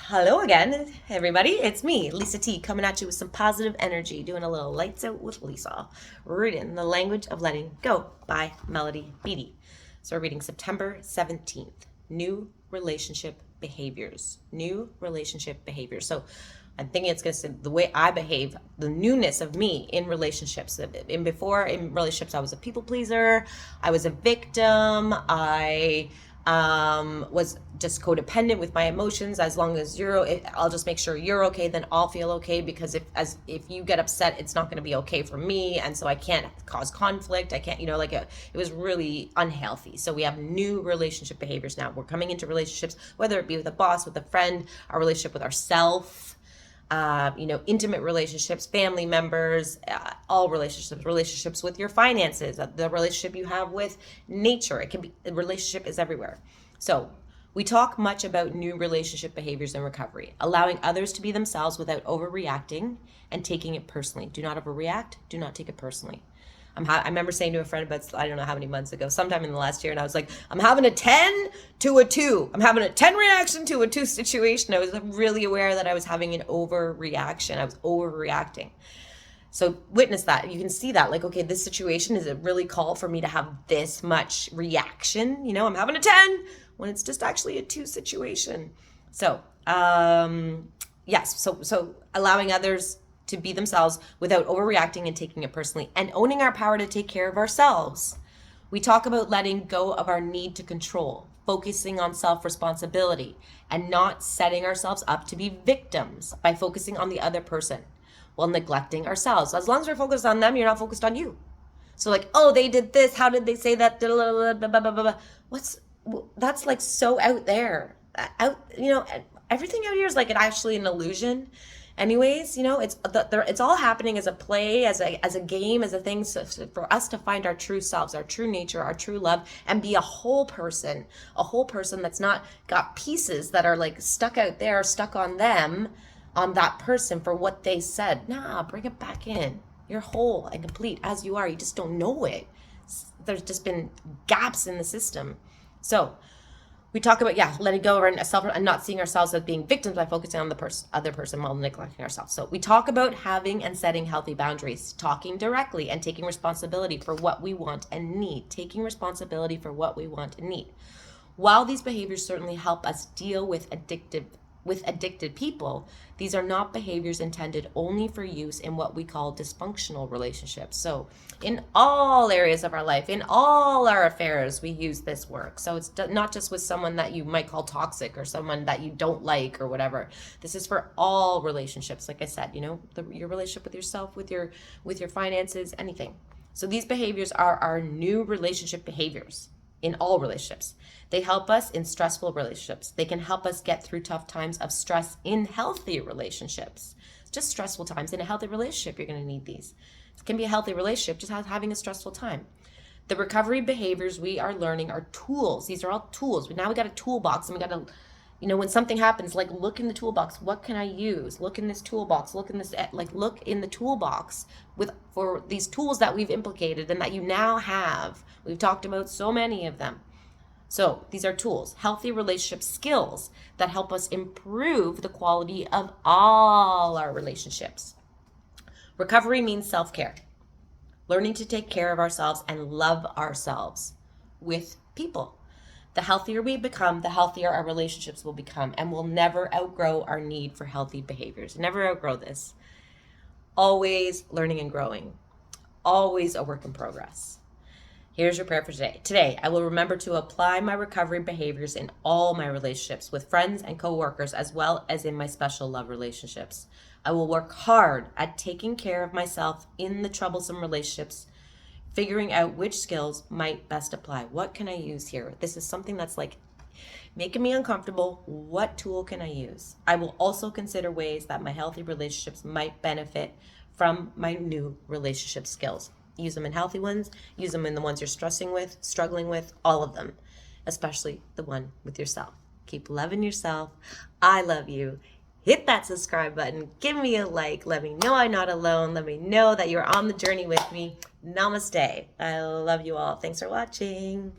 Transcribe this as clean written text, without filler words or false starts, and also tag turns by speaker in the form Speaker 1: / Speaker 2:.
Speaker 1: Hello again, everybody. It's me, LisaT, coming at you with some positive energy, doing a little lights out with Lisa, reading The Language of Letting Go by Melody Beattie. So we're reading September 17th, New Relationship Behaviors. New Relationship Behaviors. So I'm thinking it's going to say the way I behave, the newness of me in relationships. In relationships, I was a people pleaser. I was a victim. I was just codependent with my emotions. As long as I'll just make sure you're okay, then I'll feel okay, because if you get upset, it's not going to be okay for me, and so I can't cause conflict. I can't, it was really unhealthy. So we have new relationship behaviors now. We're coming into relationships, whether it be with a boss, with a friend, our relationship with ourselves, intimate relationships, family members, all relationships with your finances, the relationship you have with nature. It can be, the relationship is everywhere. So we talk much about new relationship behaviors in recovery, allowing others to be themselves without overreacting and taking it personally. Do not overreact. Do not take it personally. I remember saying to a friend about, I don't know how many months ago, sometime in the last year, and I was like, I'm having a 10 to a 2. I'm having a 10 reaction to a 2 situation. I was really aware that I was having an overreaction. I was overreacting. So witness that. You can see that, like, okay, this situation, is it really call for me to have this much reaction? I'm having a 10 when it's just actually a 2 situation. So, yes. So allowing others to be themselves without overreacting and taking it personally, and owning our power to take care of ourselves. We talk about letting go of our need to control, focusing on self-responsibility, and not setting ourselves up to be victims by focusing on the other person while neglecting ourselves. As long as we're focused on them, you're not focused on you. So like, oh, they did this, how did they say that? That's like so out there. Everything out here is like actually an illusion. Anyways, it's all happening as a play, as a game, as a thing, for us to find our true selves, our true nature, our true love, and be a whole person that's not got pieces that are like stuck out there, stuck on them, on that person for what they said. Nah, bring it back in. You're whole and complete as you are. You just don't know it. There's just been gaps in the system. So we talk about, letting go of ourselves and not seeing ourselves as being victims by focusing on the other person while neglecting ourselves. So we talk about having and setting healthy boundaries, talking directly and taking responsibility for what we want and need. Taking responsibility for what we want and need. While these behaviors certainly help us deal with addicted people, these are not behaviors intended only for use in what we call dysfunctional relationships. So in all areas of our life, in all our affairs, we use this work. So it's not just with someone that you might call toxic or someone that you don't like or whatever. This is for all relationships. Like I said, your relationship with yourself, with your finances, anything. So these behaviors are our new relationship behaviors in all relationships. They help us in stressful relationships. They can help us get through tough times of stress in healthy relationships. Just stressful times. In a healthy relationship, you're going to need these. It can be a healthy relationship, just having a stressful time. The recovery behaviors we are learning are tools. These are all tools. Now we got a toolbox, and we got to, when something happens, like, look in the toolbox. What can I use? Look in this toolbox. Look in the toolbox for these tools that we've implicated and that you now have. We've talked about so many of them. So these are tools, healthy relationship skills that help us improve the quality of all our relationships. Recovery means self-care, learning to take care of ourselves and love ourselves with people. The healthier we become, the healthier our relationships will become, and we'll never outgrow our need for healthy behaviors. Never outgrow this. Always learning and growing. Always a work in progress. Here's your prayer for today. Today, I will remember to apply my recovery behaviors in all my relationships with friends and coworkers, as well as in my special love relationships. I will work hard at taking care of myself in the troublesome relationships, figuring out which skills might best apply. What can I use here? This is something that's like making me uncomfortable. What tool can I use? I will also consider ways that my healthy relationships might benefit from my new relationship skills. Use them in healthy ones, use them in the ones you're struggling with, all of them, especially the one with yourself. Keep loving yourself. I love you. Hit that subscribe button. Give me a like. Let me know I'm not alone. Let me know that you're on the journey with me. Namaste. I love you all. Thanks for watching.